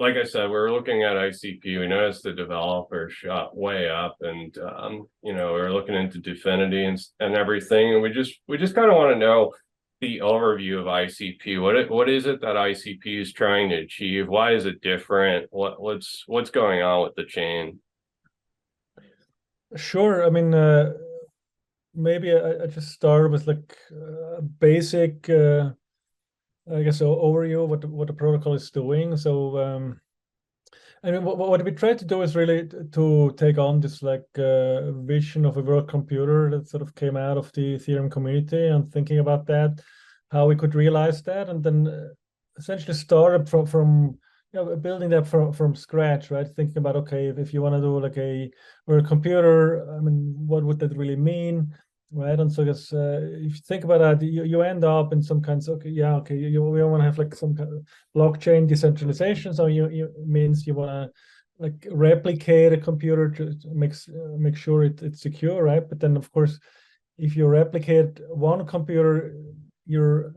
like I said, we're looking at ICP. We noticed the developers shot way up, and we're looking into Dfinity and everything. And we just kind of want to know the overview of ICP. What is it that ICP is trying to achieve? Why is it different? What's going on with the chain? Sure. I mean, maybe I just start with like a basic, I guess, overview of what the protocol is doing. So, I mean, what we try to do is really to take on this like vision of a world computer that sort of came out of the Ethereum community and thinking about that, how we could realize that, and then essentially started from building that from scratch, right? Thinking about, okay, if you want to do like a world computer, I mean, what would that really mean? Right, and so I guess if you think about that, you end up in some kinds of, okay, we want to have like some kind of blockchain decentralization. So you means you want to like replicate a computer to make sure it's secure, right? But then of course, if you replicate one computer, you're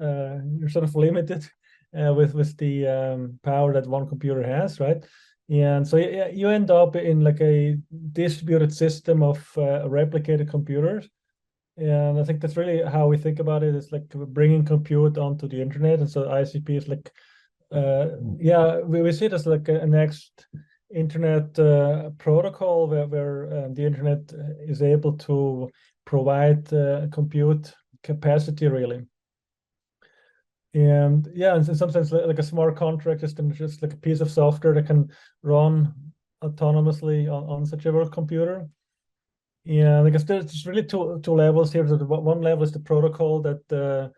sort of limited with the power that one computer has, right? And so you end up in like a distributed system of replicated computers. And I think that's really how we think about it. It's like bringing compute onto the internet. And so ICP is like, we see it as like a next internet protocol where the internet is able to provide compute capacity, really. And yeah, in some sense, like a smart contract is just like a piece of software that can run autonomously on such a world computer. Yeah, I guess there's really two levels here. So one level is the protocol that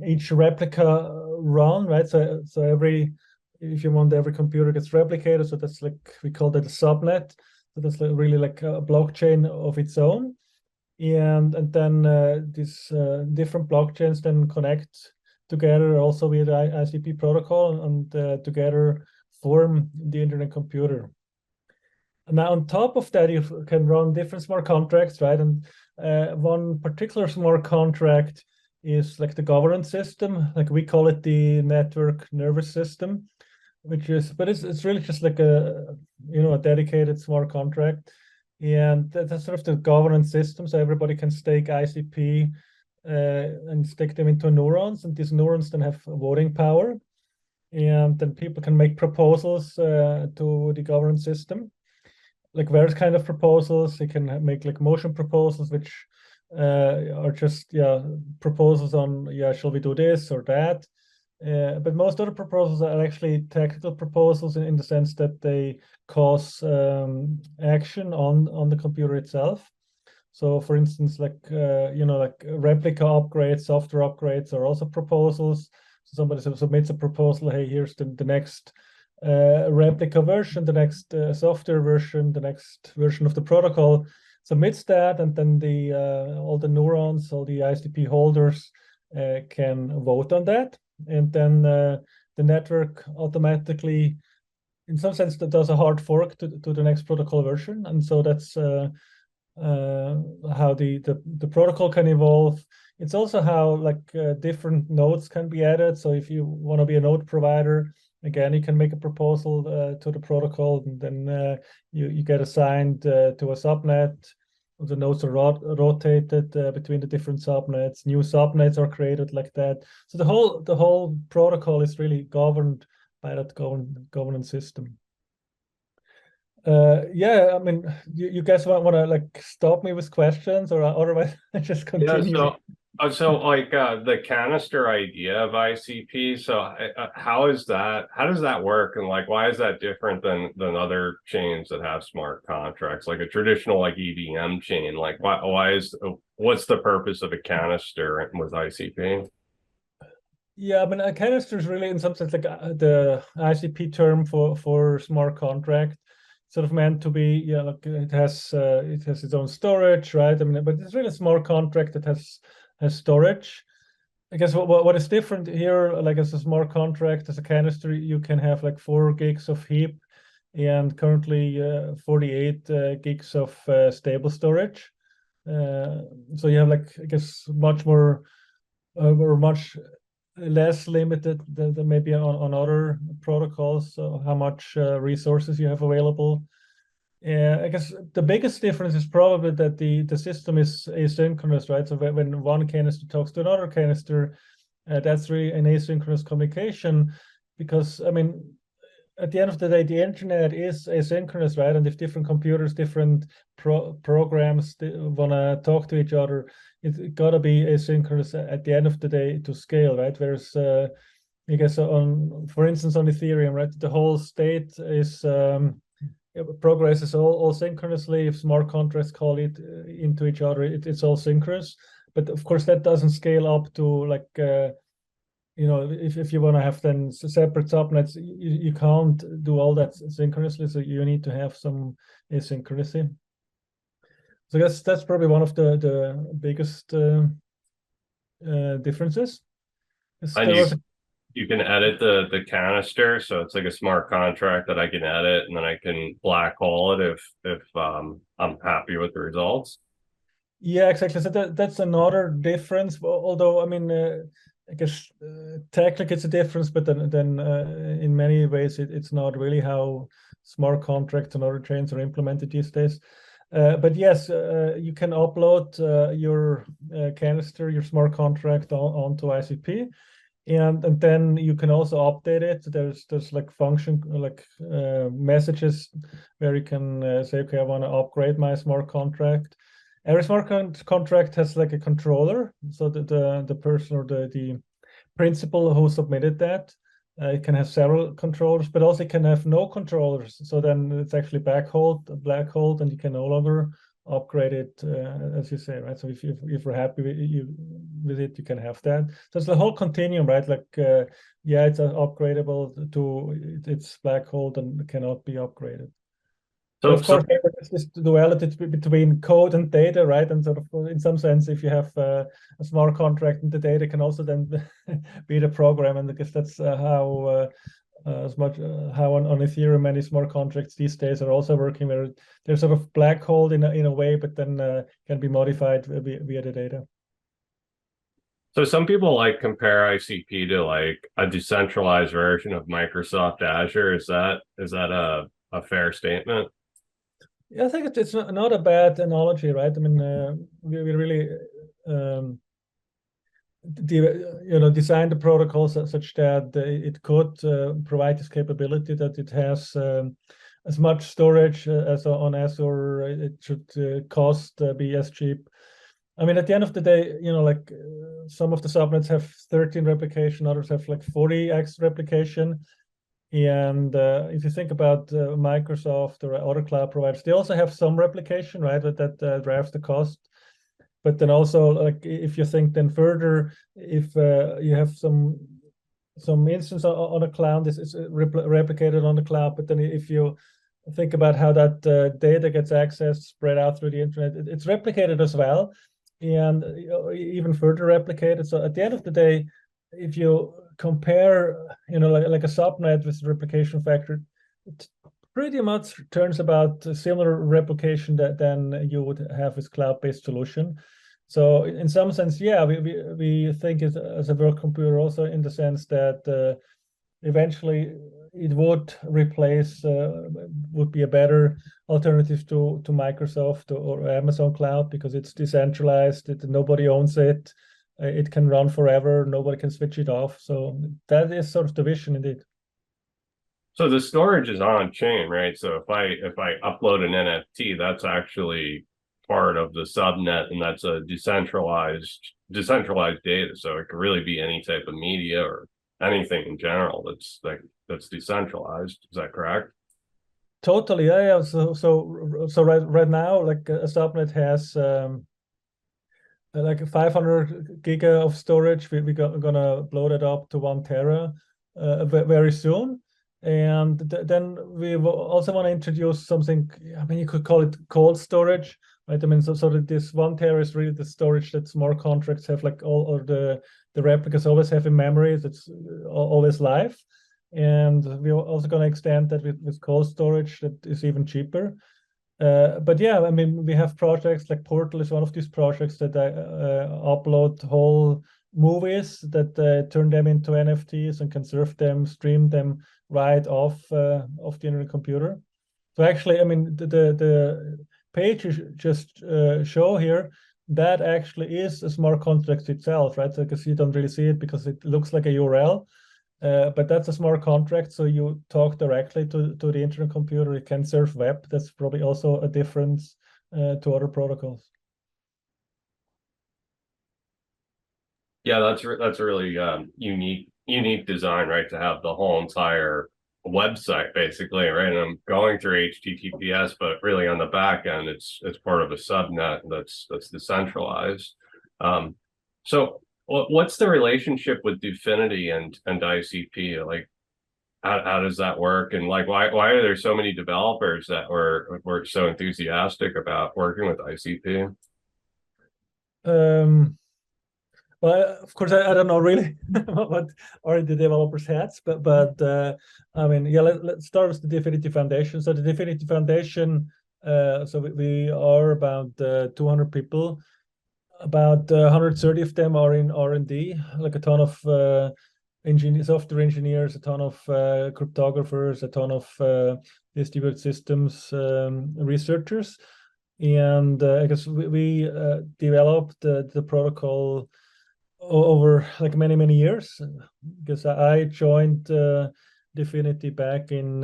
each replica run, right? So if you want, every computer gets replicated. So that's like, we call that a subnet. So that's like really like a blockchain of its own. And then these different blockchains then connect together also via the ICP protocol, and together form the internet computer. Now, on top of that, you can run different smart contracts, right? And one particular smart contract is like the governance system, like we call it the network nervous system, but it's really just like a dedicated smart contract, and that's sort of the governance system. So everybody can stake ICP and stick them into neurons, and these neurons then have voting power, and then people can make proposals to the governance system, like various kind of proposals. You can make like motion proposals, which are just proposals on shall we do this or that. But most other proposals are actually technical proposals in the sense that they cause action on the computer itself. So, for instance, like like replica upgrades, software upgrades are also proposals. So somebody submits a proposal. Hey, here's the next replica version, the next software version, the next version of the protocol, submits that, and then the all the neurons, all the ICP holders can vote on that, and then the network automatically, in some sense, that does a hard fork to the next protocol version, and so that's how the protocol can evolve. It's also how like different nodes can be added. So if you want to be a node provider, again, you can make a proposal to the protocol, and then you get assigned to a subnet. The nodes are rotated between the different subnets. New subnets are created like that. So the whole protocol is really governed by that governance system. I mean, you guys want to like stop me with questions, or otherwise I just continue? So like the canister idea of ICP. So how does that work, and like why is that different than other chains that have smart contracts, like a traditional like EVM chain? Like what's the purpose of a canister with ICP? Yeah, I mean, a canister is really, in some sense, like the ICP term for smart contract, sort of meant to be, like it has its own storage, right? I mean, but it's really a smart contract that has storage. I guess what is different here, like as a smart contract, as a canister, you can have like 4 gigs of heap, and currently 48 gigs of stable storage. So you have like, I guess, much more or much less limited than maybe on other protocols, so how much resources you have available. I guess the biggest difference is probably that the system is asynchronous, right? So when one canister talks to another canister, that's really an asynchronous communication, because I mean, at the end of the day, the internet is asynchronous, right? And if different computers, different programs want to talk to each other, it's got to be asynchronous at the end of the day to scale, right? Whereas, I guess for instance, on Ethereum, right, the whole state is progresses all synchronously. If smart contracts call it into each other, it's all synchronous. But of course, that doesn't scale up to like if you want to have then separate subnets, you can't do all that synchronously. So you need to have some asynchronicity. So that's probably one of the biggest differences. And you can edit the canister, so it's like a smart contract that I can edit, and then I can black hole it if I'm happy with the results. Yeah, exactly. So that's another difference. Although I mean, I guess technically it's a difference, but then in many ways it's not really how smart contracts and other chains are implemented these days. But yes, you can upload your canister, your smart contract onto ICP. And then you can also update it. There's like function like messages where you can say, okay, I want to upgrade my smart contract. Every smart contract has like a controller, so that the person or the principal who submitted that it can have several controllers, but also it can have no controllers. So then it's actually black hole, and you can no longer upgrade it, as you say, right? So if you're happy with it, you can have that. So it's the whole continuum, right? Like, yeah, it's upgradable to it's black hole and cannot be upgraded. So of course, there's this duality between code and data, right? And sort of, in some sense, if you have a smart contract, and the data can also then be the program, and I guess that's how how on Ethereum many smart contracts these days are also working, where they're sort of black hole in a way, but then can be modified via the data. So some people like compare ICP to like a decentralized version of Microsoft Azure. Is that a fair statement? Yeah, I think it's not a bad analogy, right? I mean, we really design the protocol such that it could provide this capability, that it has as much storage as on Azure. It should cost be as cheap. I mean, at the end of the day, like some of the subnets have 13 replication, others have like 40x replication. And if you think about Microsoft or other cloud providers, they also have some replication, right? That drives the cost. But then also, like if you think then further, if you have some instance on a cloud, this is replicated on the cloud. But then if you think about how that data gets accessed, spread out through the internet, it's replicated as well, and even further replicated. So at the end of the day, if you compare, like a subnet with replication factor, it pretty much turns about a similar replication than you would have with cloud-based solution. So in some sense, yeah, we think as a work computer also, in the sense that eventually it would replace, would be a better alternative to Microsoft or Amazon Cloud, because it's decentralized, nobody owns it. It can run forever. Nobody can switch it off. So that is sort of the vision, indeed. So the storage is on chain, right? So if I upload an NFT, that's actually part of the subnet, and that's a decentralized data. So it could really be any type of media or anything in general that's decentralized. Is that correct? Totally, yeah. So right now, like a subnet has like 500 giga of storage. We're gonna blow that up to 1 tera very soon. And then we also want to introduce something, I mean, you could call it cold storage, right? I mean, so that this 1 tera is really the storage that smart contracts have, like all the replicas always have in memory. That's always live. And we're also going to extend that with cold storage that is even cheaper. But yeah, I mean, we have projects like Portal is one of these projects that upload whole movies that turn them into NFTs and can surf them, stream them right off of the internet computer. So actually, I mean, the page you just show here, that actually is a smart contract itself, right? So because you don't really see it because it looks like a URL, but that's a smart contract. So you talk directly to the internet computer. It can serve web. That's probably also a difference to other protocols. Yeah, that's a really unique design, right? To have the whole entire website basically, right? And I'm going through HTTPS, but really on the back end, it's part of a subnet that's decentralized. So what's the relationship with Dfinity and ICP? Like, how does that work? And like, why are there so many developers that were so enthusiastic about working with ICP? Well, of course, I don't know really what are the developers' hats, but I mean, yeah, let's start with the Dfinity Foundation. So the Dfinity Foundation, so we are about 200 people. About 130 of them are in R&D, like a ton of software engineers, a ton of cryptographers, a ton of distributed systems researchers. And I guess we developed the protocol over like many years, because I joined Dfinity back in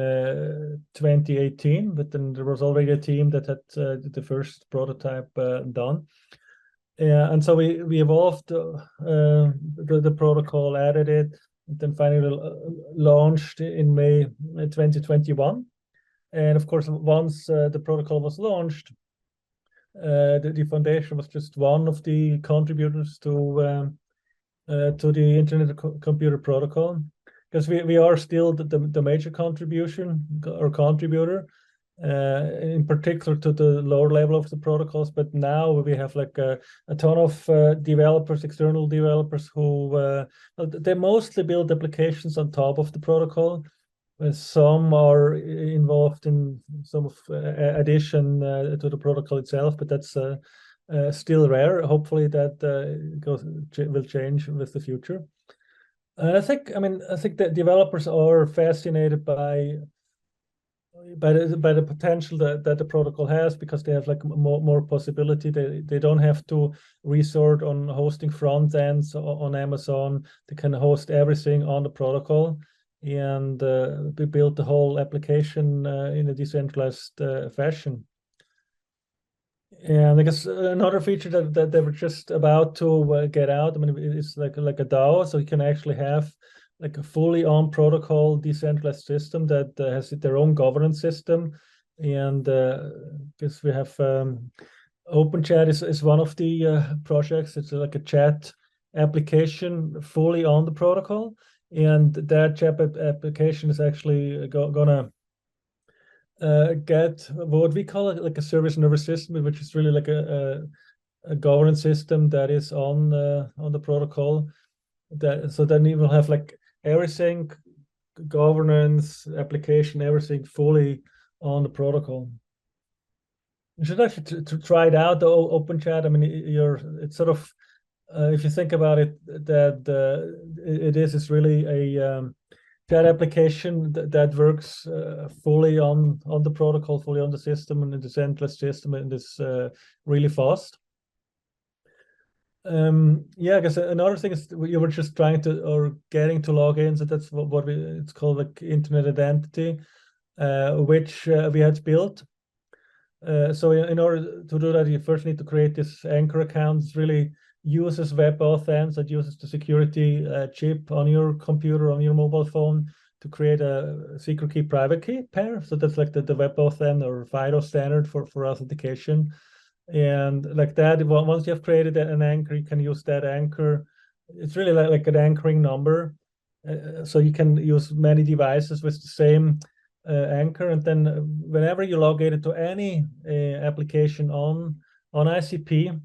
2018, but then there was already a team that had the first prototype done. Yeah, and so we evolved the protocol, added it, and then finally launched in May 2021. And of course, once the protocol was launched, the foundation was just one of the contributors to the Internet Computer Protocol, because we are still the major contributor, in particular to the lower level of the protocols. But now we have like a ton of developers, external developers who they mostly build applications on top of the protocol. Some are involved in some of addition to the protocol itself, but that's still rare. Hopefully that will change with the future. And I think that developers are fascinated by the potential that the protocol has, because they have like more possibility. They don't have to resort on hosting front ends on Amazon. They can host everything on the protocol, and we built the whole application in a decentralized fashion. And I guess another feature that they were just about to get out, I mean, it's like a DAO, so you can actually have like a fully on protocol decentralized system that has their own governance system. And because we have OpenChat is one of the projects. It's like a chat application fully on the protocol, and that chat application is actually gonna get what we call it like a service nervous system, which is really like a governance system that is on the protocol. So then you will have like everything, governance, application, everything fully on the protocol. You should actually try it out, the OpenChat. I mean, it's sort of if you think about it, that it's really a chat application that works fully on the protocol, fully on the system, and in the decentralized system, and is really fast. Yeah, I guess another thing is you were just trying to or getting to log in, so that's what it's called, like internet identity, which we had built. So in order to do that, you first need to create this anchor account. It really uses WebAuthn, that uses the security chip on your computer, on your mobile phone, to create a secret key private key pair. So that's like the WebAuthn or FIDO standard for authentication. And like that, once you have created an anchor, you can use that anchor. It's really like an anchoring number. So you can use many devices with the same anchor, and then whenever you log into any application on ICP,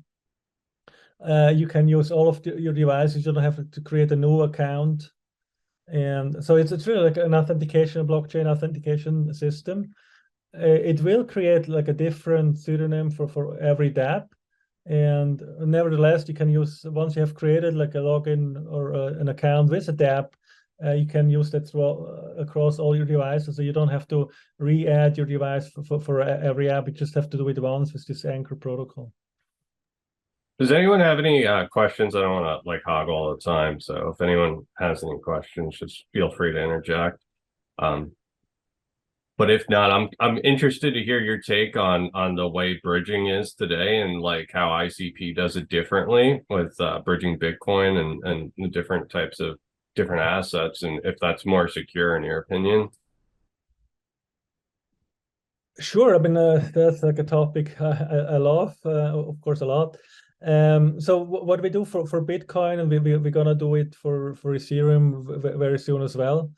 you can use all of your devices. You don't have to create a new account. And so it's really like an authentication, a blockchain authentication system. It will create like a different pseudonym for every dApp. And nevertheless, you can use, once you have created like a login or an account with a dApp, you can use that across all your devices. So you don't have to re-add your device for every app. You just have to do it once with this Anchor protocol. Does anyone have any questions? I don't want to like hog all the time. So if anyone has any questions, just feel free to interject. But if not, I'm interested to hear your take on the way bridging is today and like how ICP does it differently with bridging Bitcoin and the different types of different assets, and if that's more secure in your opinion. Sure, I mean that's like a topic I love, of course, a lot. So what we do for Bitcoin, and we're gonna do it for Ethereum very soon as well.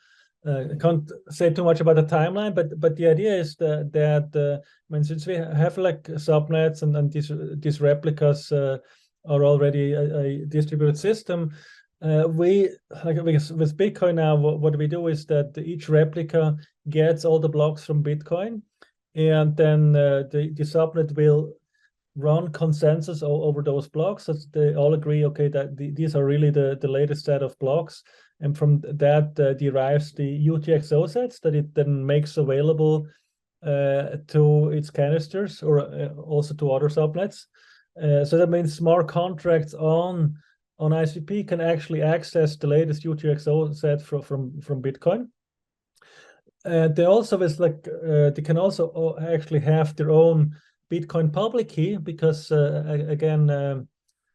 I can't say too much about the timeline, but the idea is that I mean, since we have like subnets and these replicas are already a distributed system, we like with Bitcoin now, what we do is that each replica gets all the blocks from Bitcoin, and then the subnet will run consensus over those blocks, so they all agree, okay, that these are really the latest set of blocks, and from that derives the UTXO sets that it then makes available to its canisters or also to other subnets. So that means smart contracts on ICP can actually access the latest UTXO set from Bitcoin. They also they can also actually have their own Bitcoin public key, because again,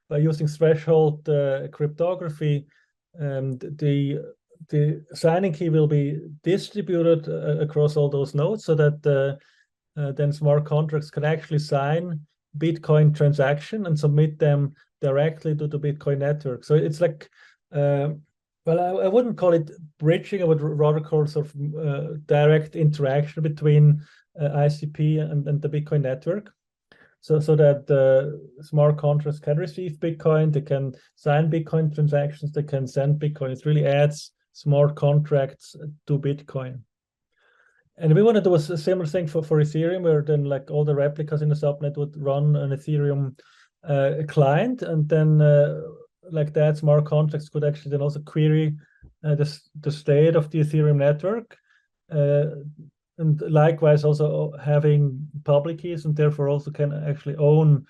by using threshold cryptography, the signing key will be distributed across all those nodes, so that then smart contracts can actually sign Bitcoin transaction and submit them directly to the Bitcoin network. So it's like, well, I wouldn't call it bridging. I would rather call it sort of direct interaction between ICP and the Bitcoin network. So that smart contracts can receive Bitcoin, they can sign Bitcoin transactions, they can send Bitcoin. It really adds smart contracts to Bitcoin. And we want to do a similar thing for Ethereum, where then like all the replicas in the subnet would run an Ethereum client, and then like that, smart contracts could actually then also query the state of the Ethereum network, and likewise also having public keys, and therefore also can actually own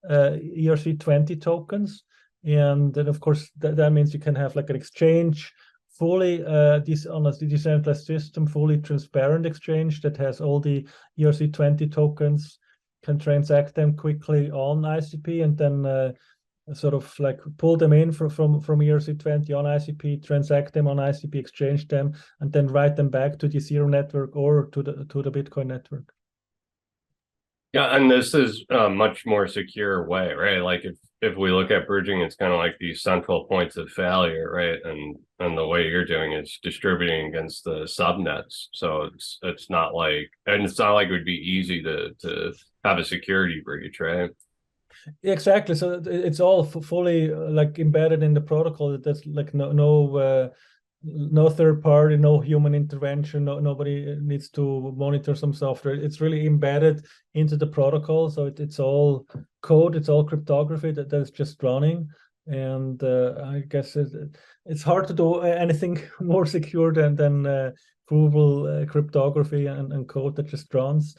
ERC20 tokens. And then of course that means you can have like an exchange fully this on a decentralized system, fully transparent exchange that has all the ERC20 tokens, can transact them quickly on ICP, and then sort of like pull them in from ERC20 on ICP, transact them on ICP, exchange them, and then write them back to the Ethereum network or to the Bitcoin network. Yeah, and this is a much more secure way, right? Like if we look at bridging, it's kind of like these central points of failure, right? And the way you're doing it is distributing against the subnets. So it's not like, and it's not like it would be easy to have a security breach, right? Exactly. So it's all fully like embedded in the protocol. There's like no third party, no human intervention. Nobody needs to monitor some software. It's really embedded into the protocol. So it's all code. It's all cryptography that's just running. And I guess it's hard to do anything more secure than provable cryptography and code that just runs.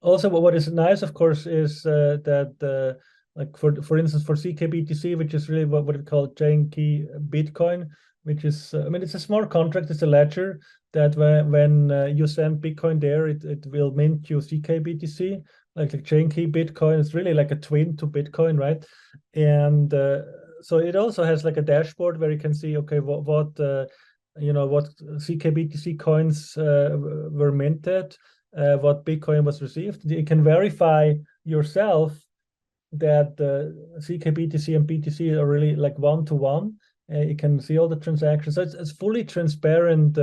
Also, what is nice, of course, is that like for instance, for CKBTC, which is really what we call chain key Bitcoin, which is I mean, it's a smart contract, it's a ledger that when you send Bitcoin there, it will mint you CKBTC, like chain key Bitcoin. It's really like a twin to Bitcoin, right? And so it also has like a dashboard where you can see, okay, what CKBTC coins were minted, what Bitcoin was received. You can verify yourself that CKBTC and BTC are really like one-to-one. You can see all the transactions. So it's fully transparent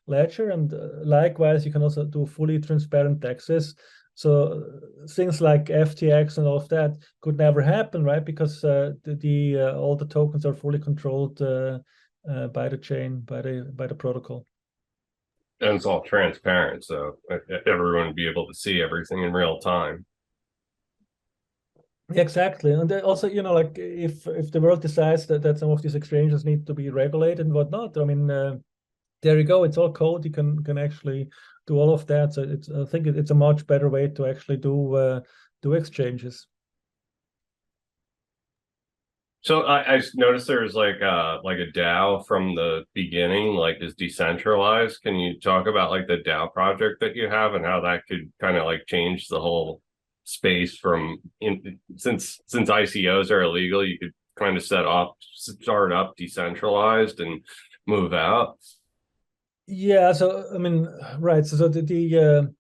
ledger, and likewise, you can also do fully transparent access. So things like FTX and all of that could never happen, right? Because all the tokens are fully controlled by the chain, by the protocol. And it's all transparent, so everyone would be able to see everything in real time. Exactly, and then also, like if the world decides that some of these exchanges need to be regulated and whatnot, I mean, there you go. It's all code. You can actually do all of that. So I think it's a much better way to actually do exchanges. So I noticed there's like a DAO from the beginning, like is decentralized. Can you talk about like the DAO project that you have and how that could kind of like change the whole space from since ICOs are illegal, you could kind of start up decentralized and move out. Yeah. So I mean, right. So the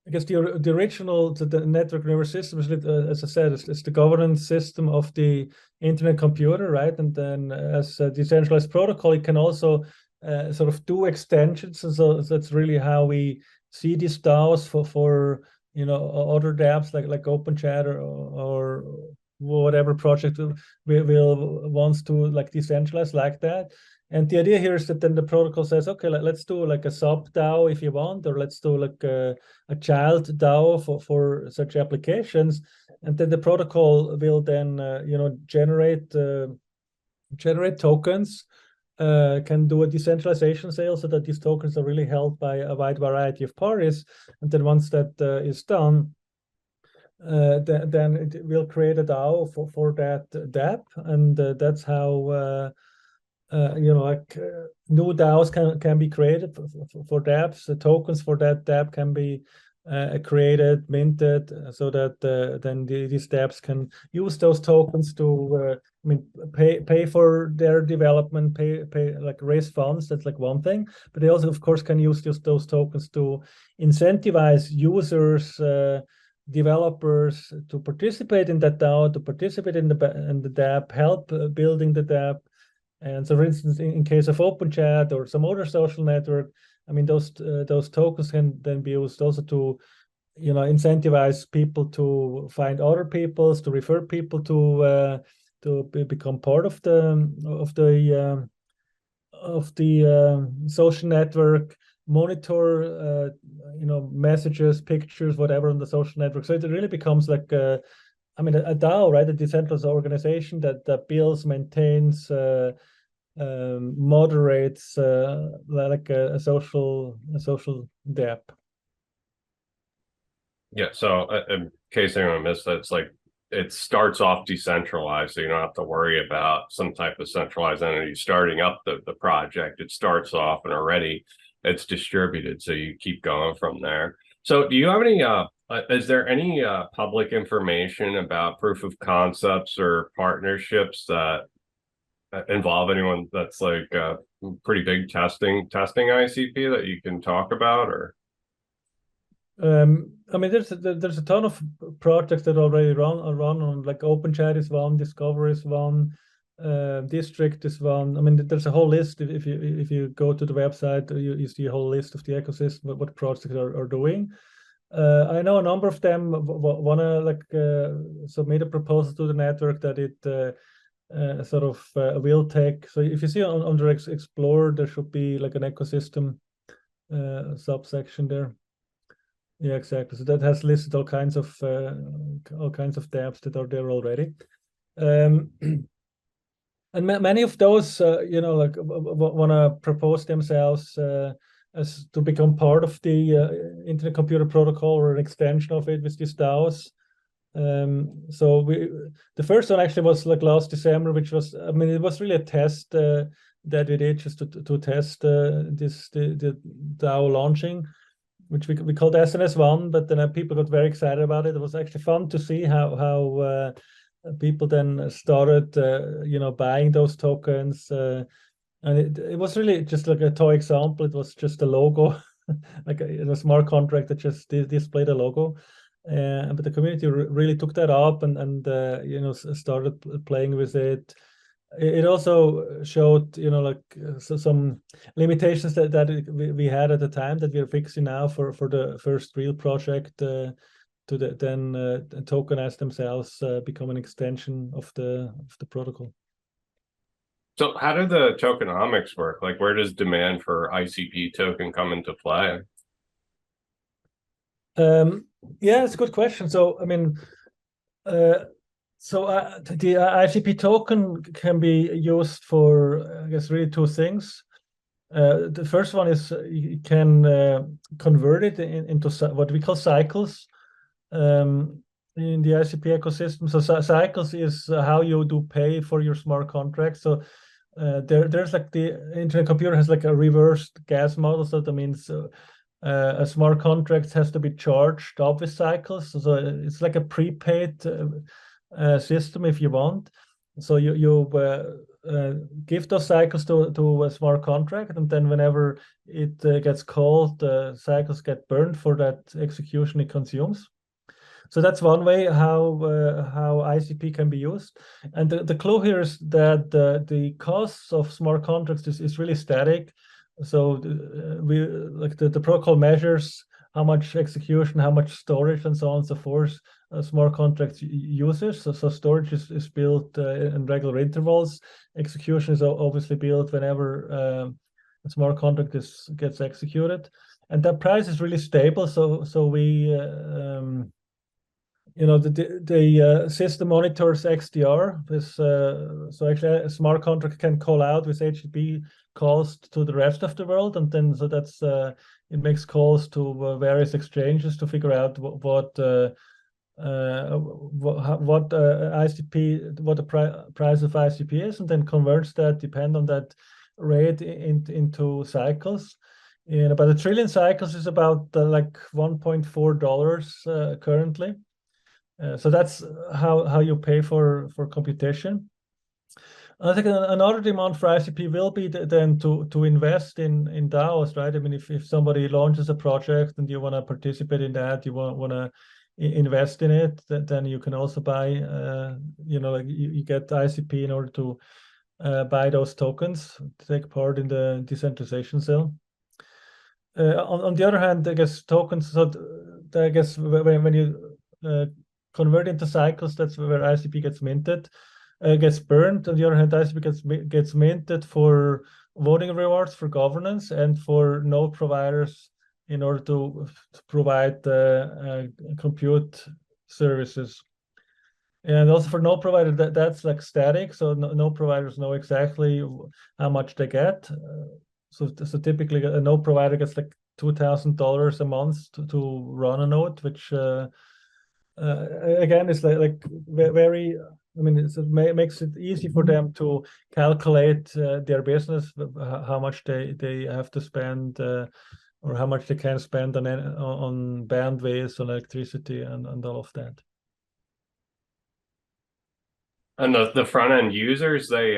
I guess the original the network nervous system is, as I said, is the governance system of the internet computer, right? And then as a decentralized protocol, it can also sort of do extensions. And so that's really how we see these DAOs for other dApps like OpenChat or whatever project we will wants to like decentralize like that. And the idea here is that then the protocol says, okay, let's do like a sub DAO if you want, or let's do like a child DAO for such applications, and then the protocol will then generate tokens, can do a decentralization sale so that these tokens are really held by a wide variety of parties, and then once that is done, then it will create a DAO for that dApp, and that's how. New DAOs can be created for dApps. The tokens for that dApp can be created, minted, so that then these dApps can use those tokens to, pay for their development, pay like raise funds. That's like one thing, but they also, of course, can use those tokens to incentivize users. Developers to participate in that DAO, to participate in the dApp, help building the dApp. And so, for instance, in case of OpenChat or some other social network, I mean, those tokens can then be used also to, incentivize people to find other peoples, to refer people to become part of the social network, monitor, messages, pictures, whatever on the social network. So it really becomes like a DAO, right? A decentralized organization that builds, maintains, moderates like a social dApp. Yeah. So in case anyone missed that, it's like it starts off decentralized, so you don't have to worry about some type of centralized entity starting up the project. It starts off and already it's distributed, so you keep going from there. So do you have any is there any public information about proof of concepts or partnerships that involve anyone that's like pretty big testing ICP that you can talk about? Or there's a ton of projects that already run on, like OpenChat is one, Discover is one, District is one. I mean, there's a whole list. If you go to the website, you see a whole list of the ecosystem, what projects are doing. I know a number of them want to submit a proposal to the network that it will take. So if you see under Explore, there should be like an ecosystem subsection there. Yeah, exactly. So that has listed all kinds of dApps that are there already. And many of those, want to propose themselves as to become part of the Internet Computer Protocol or an extension of it with these DAOs. So the first one actually was like last December, which was, it was really a test that we did just to test the DAO launching, which we called SNS1, but then people got very excited about it. It was actually fun to see how people then started, buying those tokens. And it was really just like a toy example. It was just a logo, like a smart contract that just displayed a logo. But the community really took that up and started playing with it. It also showed, some limitations that we had at the time that we're fixing now for the first real project to then tokenize themselves, become an extension of the protocol. so how do the tokenomics work? Like, where does demand for ICP token come into play? Yeah, it's a good question. So, So the ICP token can be used for, I guess, really two things. The first one is you can convert it into what we call cycles in the ICP ecosystem. So cycles is how you do pay for your smart contract. So there's like the internet computer has like a reversed gas model. So that means a smart contract has to be charged up with cycles. So it's like a prepaid system if you want. So you give those cycles to a smart contract, and then whenever it gets called, the cycles get burned for that execution it consumes. So that's one way how ICP can be used. And the clue here is that the costs of smart contracts is really static. So we like the protocol measures how much execution, how much storage, and so on and so forth. Smart contracts uses. So storage is built in regular intervals. Execution is obviously built whenever a smart contract gets executed, and that price is really stable. So we the system monitors XDR. This so actually a smart contract can call out with HTTP calls to the rest of the world, and then so that's it makes calls to various exchanges to figure out what ICP, what the price of ICP is, and then converts that, depend on that rate into cycles. And about 1 trillion cycles is about like $1.4 currently. So that's how you pay for computation. I think another demand for ICP will be then to invest in DAOs, right? I mean, if somebody launches a project and you want to participate in that, you want to invest in it, then you can also buy, like you get ICP in order to buy those tokens to take part in the decentralization sale. On the other hand, I guess tokens, so I guess when you convert into cycles, that's where ICP gets minted, gets burned. On the other hand, ICP gets minted for voting rewards, for governance, and for node providers in order to provide compute services. And also for node provider, that's like static. So node providers know exactly how much they get. So typically a node provider gets like $2,000 a month to run a node, which again is like very, I mean, it makes it easy for them to calculate their business, how much they have to spend or how much they can spend on bandwidth, on electricity, and all of that. And the front end users, they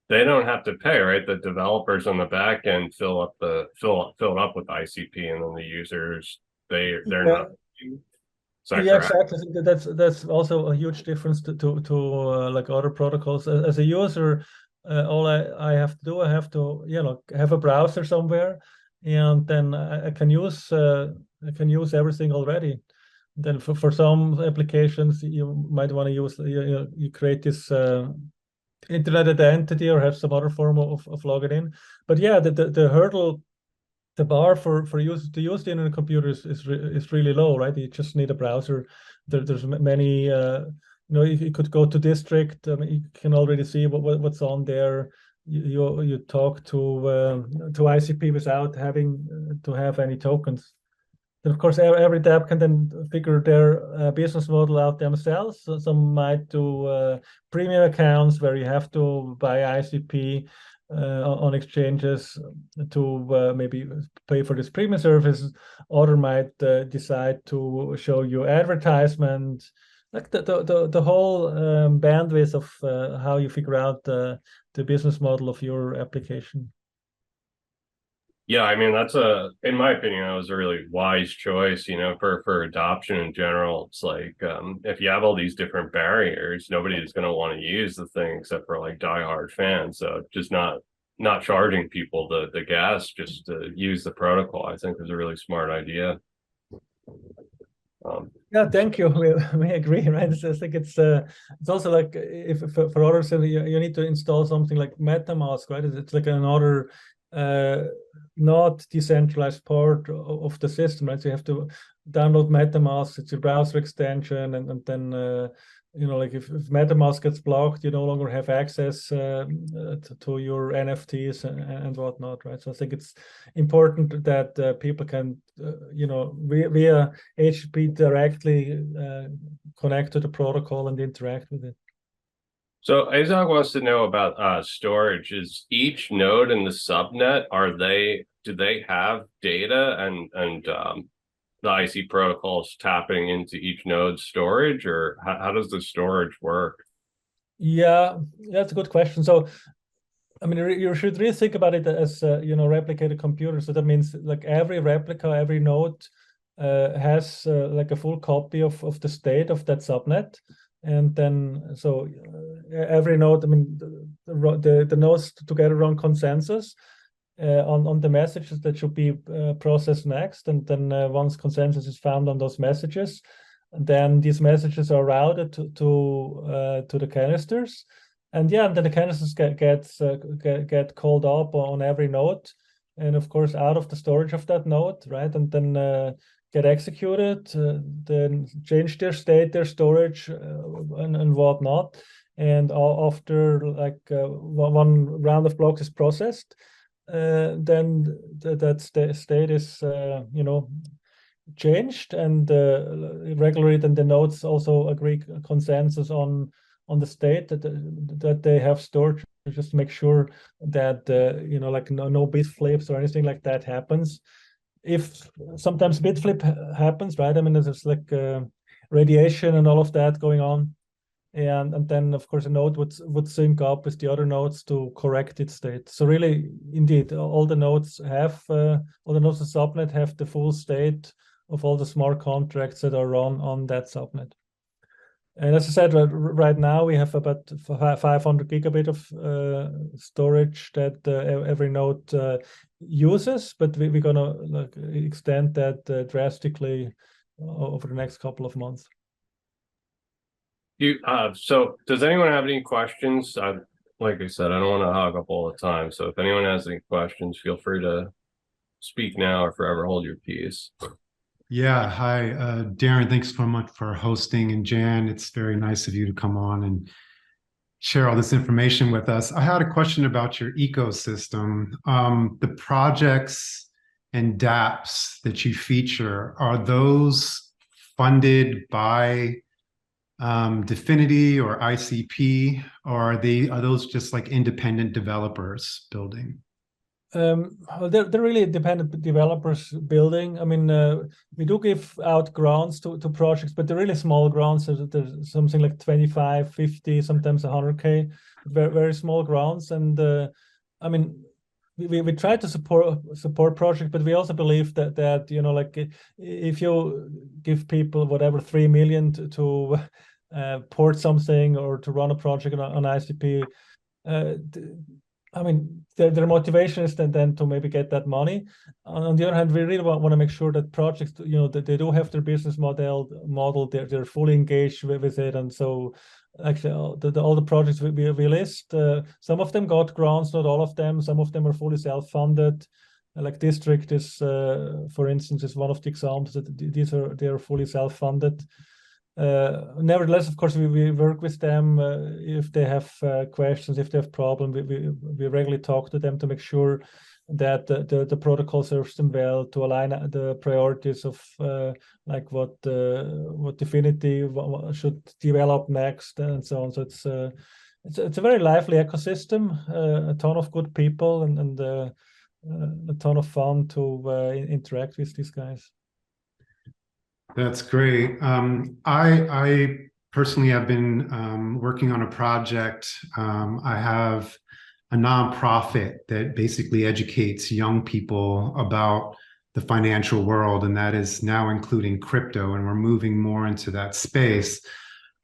don't have to pay, right? The developers on the back end fill it up with ICP, and then the users they're not. Yeah, exactly. I think that's also a huge difference to like other protocols. As a user, all I have to do, I have to have a browser somewhere, and then I can use everything already. Then for some applications, you might want to use you create this internet identity or have some other form of logging in. But yeah, the hurdle, the bar for use to use the internet computer is really low, right? You just need a browser. There's many, if you could go to district, you can already see what's on there. You talk to ICP without having to have any tokens. And of course, every DApp can then figure their business model out themselves. So some might do premium accounts where you have to buy ICP on exchanges to maybe pay for this premium service. Other might decide to show you advertisement, like the whole bandwidth of how you figure out the business model of your application. Yeah, I mean, in my opinion, that was a really wise choice, for adoption in general. It's like, if you have all these different barriers, nobody is going to want to use the thing except for like diehard fans. So just not charging people the gas just to use the protocol, I think is a really smart idea. Yeah, thank you. We agree, right? I think it's also like if for others you need to install something like MetaMask, right? It's like another not decentralized part of the system, right? So you have to download MetaMask, it's your browser extension, and then like if MetaMask gets blocked, you no longer have access to your NFTs and whatnot, right? So I think it's important that people can, via HTTP directly connect to the protocol and interact with it. So Azog wants to know about storage. Is each node in the subnet, do they have data and the IC protocols tapping into each node's storage, or how does the storage work? Yeah, that's a good question. So, I mean, you should really think about it as replicated computer. So that means like every replica, every node has like a full copy of the state of that subnet, and then so every node. I mean, the nodes together run consensus on the messages that should be processed next, and then once consensus is found on those messages, then these messages are routed to the canisters, and then the canisters get called up on every node, and of course out of the storage of that node, right, and then get executed, then change their state, their storage, and whatnot, and after like one round of blocks is processed, then that state is changed, and regularly then the nodes also agree consensus on the state that they have stored, just to make sure that like no bit flips or anything like that happens. If sometimes bit flip happens, right? I mean, there's like radiation and all of that going on, and then of course a node would sync up with the other nodes to correct its state. So really, indeed, all the nodes of the subnet have the full state of all the smart contracts that are run on that subnet. And as I said, right now we have about 500 gigabit of storage that every node uses, but we're gonna like extend that drastically over the next couple of months. So does anyone have any questions? Like I said, I don't want to hog up all the time. So if anyone has any questions, feel free to speak now or forever hold your peace. Yeah, hi, Darren, thanks so much for hosting. And Jan, it's very nice of you to come on and share all this information with us. I had a question about your ecosystem. The projects and dApps that you feature, are those funded by Dfinity or ICP, or are those just like independent developers building? Well, they're really independent developers building. I mean, we do give out grants to projects, but they're really small grants. There's something like 25, 50, sometimes 100K, very, very small grants. And I mean, we try to support projects, but we also believe that like if you give people whatever 3 million to port something or to run a project on ICP, I mean, their motivation is then to maybe get that money. On the other hand, we really want to make sure that projects, that they do have their business model, they're fully engaged with it. And so actually all the projects we list, some of them got grants, not all of them. Some of them are fully self-funded. Like District is, for instance, is one of the examples that they are fully self-funded. Nevertheless, of course, we work with them if they have questions, if they have problems. We regularly talk to them to make sure that the protocol serves them well, to align the priorities of like what Dfinity should develop next, and so on. So it's a very lively ecosystem, a ton of good people, and a ton of fun to interact with these guys. That's great. I personally have been working on a project. I have a nonprofit that basically educates young people about the financial world, and that is now including crypto, and we're moving more into that space.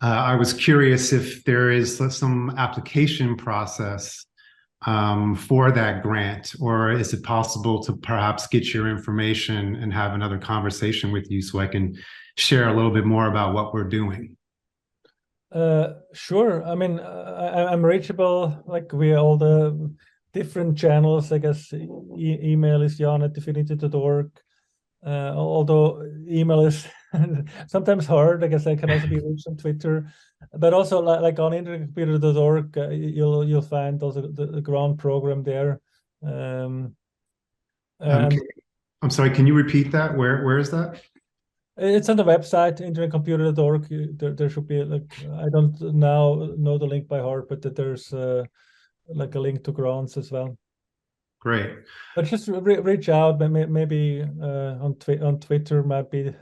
I was curious if there is some application process for that grant, or is it possible to perhaps get your information and have another conversation with you so I can share a little bit more about what we're doing? Sure. I mean, I'm reachable like via all the different channels. I guess email is jan@dfinity.org. Although email is sometimes hard. I guess I can also be reached on Twitter, but also like on internetcomputer.org, you'll find also the grant program there. And I'm sorry, can you repeat that? Where is that? it's on the website, internetcomputer.org. There should be like, I don't now know the link by heart, but that there's like a link to grants as well. Great. But just reach out. Maybe on Twitter might be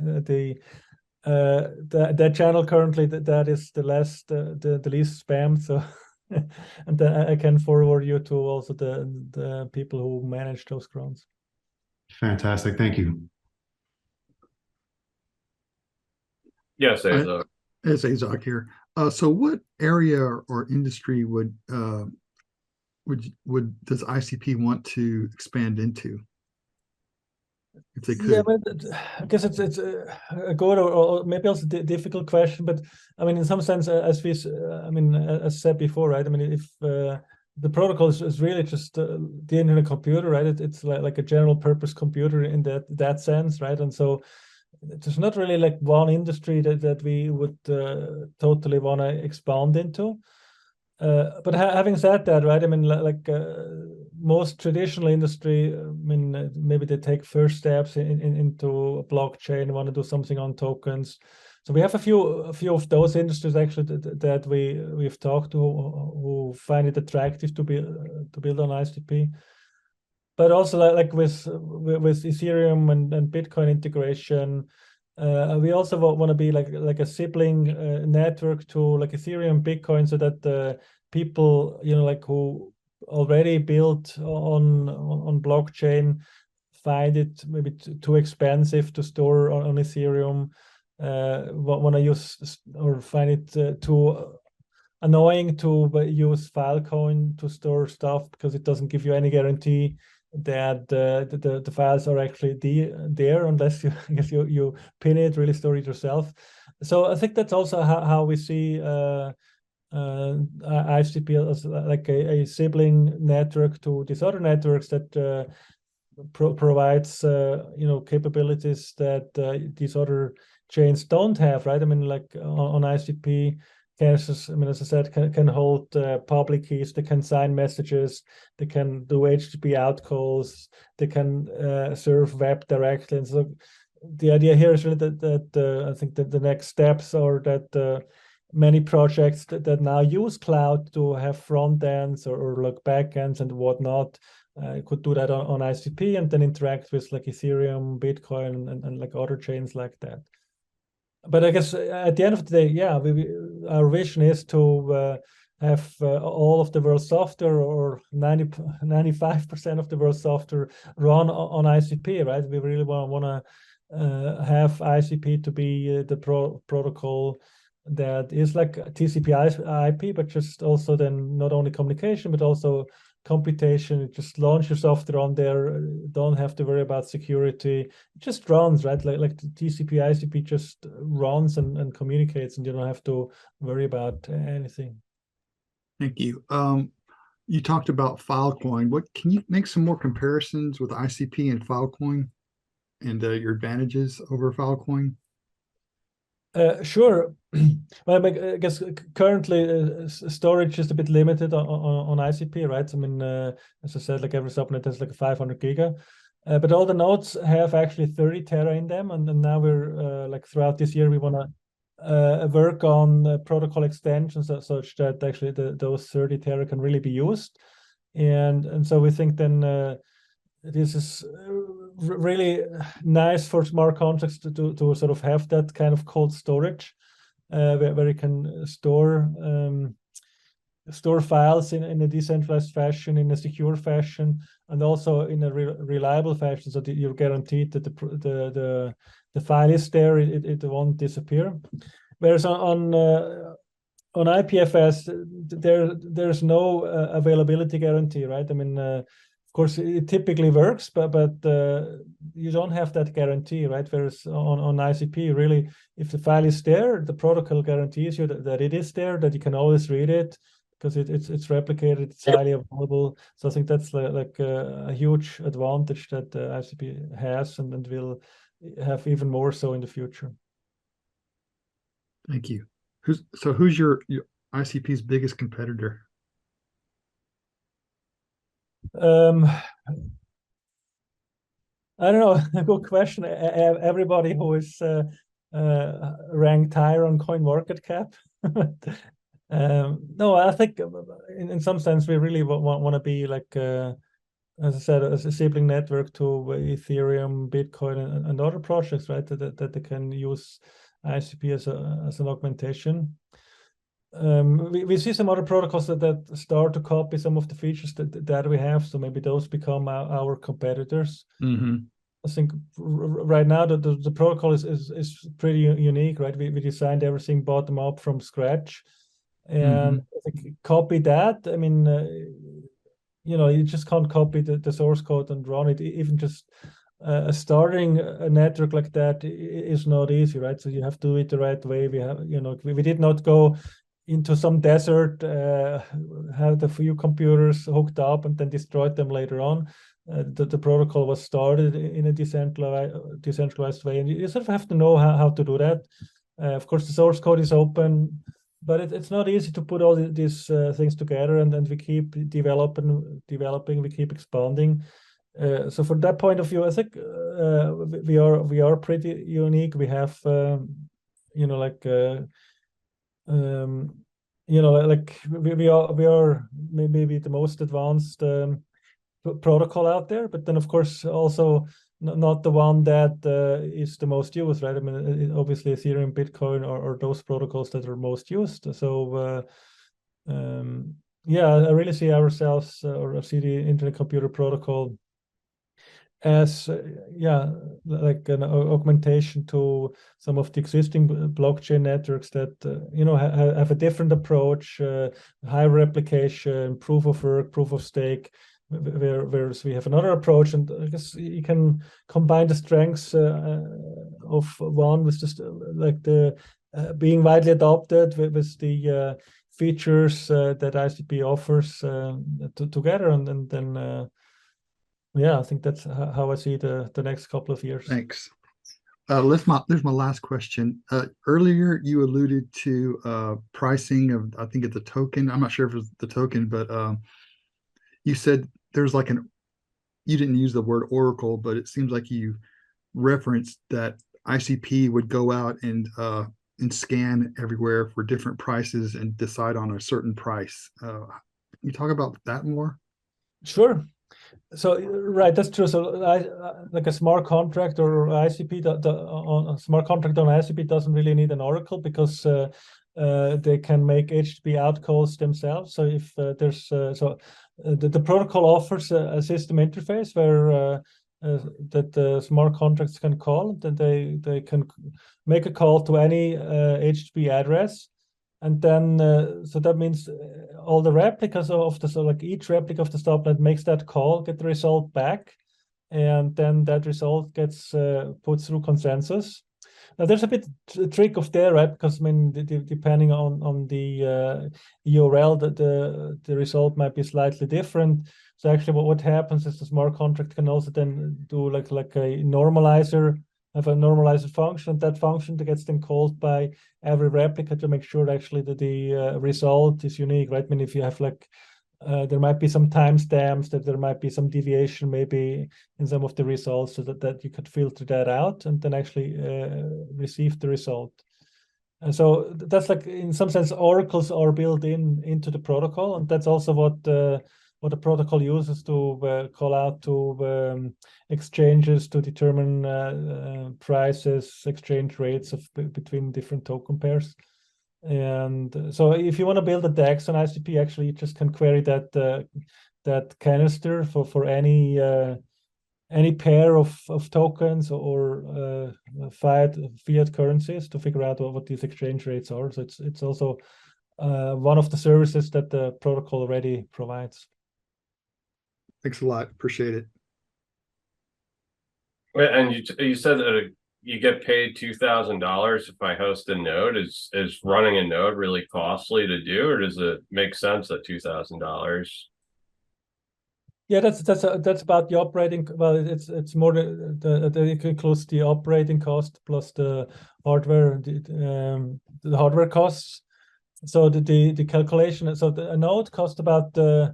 that channel currently that is the least spammed. So, and then I can forward you to also the people who manage those grants. Fantastic. Thank you. Yes, Azok. It's Azok here. So what area or industry would does ICP want to expand into, if they could? Yeah, but I guess it's a good or maybe also a difficult question. But I mean, in some sense, as said before, right? I mean, if the protocol is really just the internet computer, right? It's like a general purpose computer in that sense, right? And so there's not really like one industry that we would totally want to expand into. But having said that, right, I mean, like most traditional industry, I mean, maybe they take first steps into a blockchain, want to do something on tokens. So we have a few of those industries actually that we've talked to who find it attractive to build on ICP. But also like with Ethereum and Bitcoin integration, we also want to be like a sibling network to like Ethereum, Bitcoin, so that people, you know, like who already built on blockchain find it maybe too expensive to store on Ethereum, want to use or find it too annoying to use Filecoin to store stuff because it doesn't give you any guarantee that the files are actually there unless you I guess you pin it, really store it yourself. So I think that's also how we see ICP as like a sibling network to these other networks that provides you know, capabilities that these other chains don't have, right? I mean, like on ICP, Canisters, I mean, as I said, can hold public keys. They can sign messages. They can do HTTP out calls. They can serve web directly. And so the idea here is really that I think that the next steps are that many projects that now use cloud to have front ends or like back ends and whatnot could do that on ICP and then interact with like Ethereum, Bitcoin, and like other chains like that. But I guess at the end of the day, yeah, our vision is to have all of the world's software or 95% of the world's software run on ICP, right? We really want to have ICP to be the protocol that is like TCP/IP, but just also then not only communication, but also computation. Just launch your software on there, don't have to worry about security. It just runs, right? Like TCP/ICP just runs and communicates, and you don't have to worry about anything. Thank you. You talked about Filecoin. What can you make some more comparisons with ICP and Filecoin and your advantages over Filecoin? Sure. Well, I guess currently storage is a bit limited on ICP, right? I mean, as I said, like every subnet has like 500 giga, but all the nodes have actually 30 tera in them, and now we're like throughout this year we want to work on protocol extensions such that actually those 30 tera can really be used, and so we think then this is really nice for smart contracts to sort of have that kind of cold storage where you can store files in a decentralized fashion, in a secure fashion, and also in a reliable fashion, so that you're guaranteed that the file is there, it won't disappear. Whereas on IPFS, there's no availability guarantee, right? I mean, of course, it typically works, but you don't have that guarantee, right? Whereas on ICP, really, if the file is there, the protocol guarantees you that it is there, that you can always read it because it's replicated, it's highly available. So I think that's like a huge advantage that ICP has and will have even more so in the future. Thank you. Who's your ICP's biggest competitor? I don't know. Good question. Everybody who is ranked higher on CoinMarketCap. No, I think in some sense we really want to be like, as I said, as a sibling network to Ethereum, Bitcoin, and other projects, right? That they can use ICP as an augmentation. We see some other protocols that start to copy some of the features that we have, so maybe those become our competitors. I think right now the protocol is pretty unique, right? We designed everything bottom up from scratch, and I think copy that. I mean, you just can't copy the source code and run it. Even just starting a network like that is not easy, right? So you have to do it the right way. We did not go into some desert, have the few computers hooked up and then destroyed them later on. The protocol was started in a decentralized way, and you sort of have to know how to do that. Of course, the source code is open, but it's not easy to put all these things together, and then we keep developing, we keep expanding. So from that point of view, I think we are pretty unique. We have we are maybe the most advanced protocol out there, but then of course also not the one that is the most used, right? I mean, obviously Ethereum, Bitcoin are those protocols that are most used. So yeah, I really see ourselves or see the Internet Computer Protocol as like an augmentation to some of the existing blockchain networks that have a different approach, high replication, proof of work, proof of stake, whereas we have another approach. And I guess you can combine the strengths of one with just like the being widely adopted with the features that ICP offers together, and then yeah, I think that's how I see the next couple of years. Thanks. There's my last question. Earlier, you alluded to pricing of, I think it's a token. I'm not sure if it's the token, but you said there's like you didn't use the word oracle, but it seems like you referenced that ICP would go out and scan everywhere for different prices and decide on a certain price. Can you talk about that more? Sure. So right, that's true. So like a smart contract or ICP, a smart contract on ICP doesn't really need an oracle, because they can make HTTP out calls themselves. So if there's the protocol offers a system interface where that the smart contracts can call, then they can make a call to any HTTP address. And then, so that means all the replicas of the, so like each replica of the subnet makes that call, get the result back, and then that result gets put through consensus. Now there's a bit trick of there, right? Because I mean, depending on the URL, the result might be slightly different. So actually, what happens is the smart contract can also then do like a normalizer. Have a normalizer function. That function that gets then called by every replica to make sure actually that the result is unique, right? I mean, if you have like, there might be some timestamps, that there might be some deviation maybe in some of the results, so that you could filter that out and then actually receive the result. And so that's like, in some sense, oracles are built into the protocol, and that's also what the protocol uses to call out to exchanges to determine prices, exchange rates between different token pairs. And so if you want to build a DEX on ICP, actually you just can query that canister for any pair of tokens or fiat currencies to figure out what these exchange rates are. So it's also one of the services that the protocol already provides. Thanks a lot. Appreciate it. And you said that you get paid $2,000 if I host a node. Is running a node really costly to do, or does it make sense at $2,000? Yeah, that's about the operating. Well, it's more it includes the operating cost plus the hardware, the hardware costs. So the calculation. So a node costs about I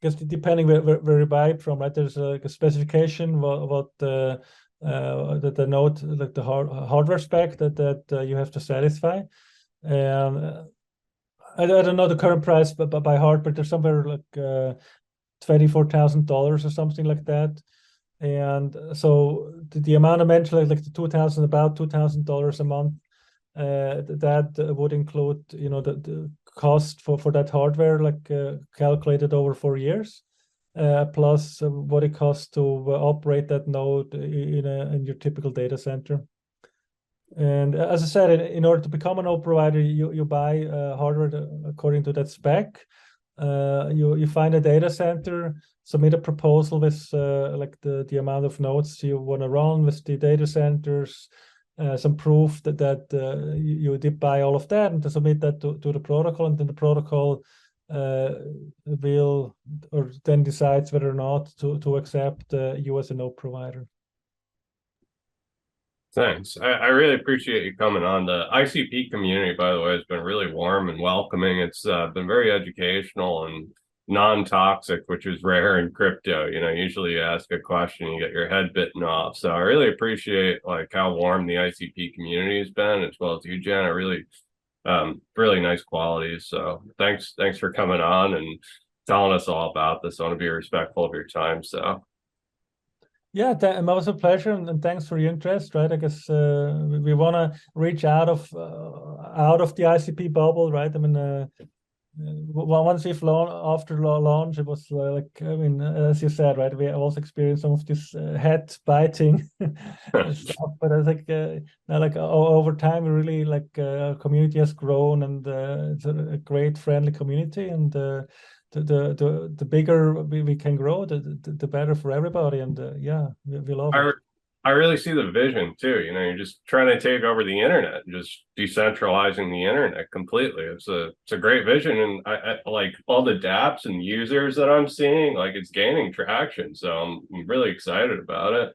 guess depending where you buy it from, right? There's like a specification what the node, like the hardware spec that you have to satisfy. I don't know the current price, but by heart, but there's somewhere like $24,000 or something like that. And so the amount I mentioned, like the about $2,000 a month, that would include, the cost for that hardware, like calculated over 4 years, plus what it costs to operate that node in your typical data center. And as I said, in order to become a node provider, you buy hardware according to that spec. You find a data center, submit a proposal with like the amount of nodes you want to run with the data centers, some proof that you did buy all of that, and to submit that to the protocol, and then the protocol will or then decides whether or not to accept you as a node provider. Thanks. I really appreciate you coming on. The ICP community, by the way, has been really warm and welcoming. It's been very educational and non-toxic, which is rare in crypto. Usually you ask a question, you get your head bitten off. So I really appreciate like how warm the ICP community has been, as well as you, Jen. I really, really nice qualities. So thanks for coming on and telling us all about this. I want to be respectful of your time. So. Yeah, it was a pleasure, and thanks for your interest. Right, I guess we want to reach out of the ICP bubble, right? I mean, once we've after launch, it was like, I mean, as you said, right? We also experienced some of this head biting stuff, but I think now, like over time, we really like community has grown, and it's a great friendly community, and the bigger we can grow, the better for everybody, and yeah, we love it. I really see the vision too. You're just trying to take over the internet and just decentralizing the internet completely. It's a great vision, and I like all the dApps and users that I'm seeing. Like, it's gaining traction, so I'm really excited about it.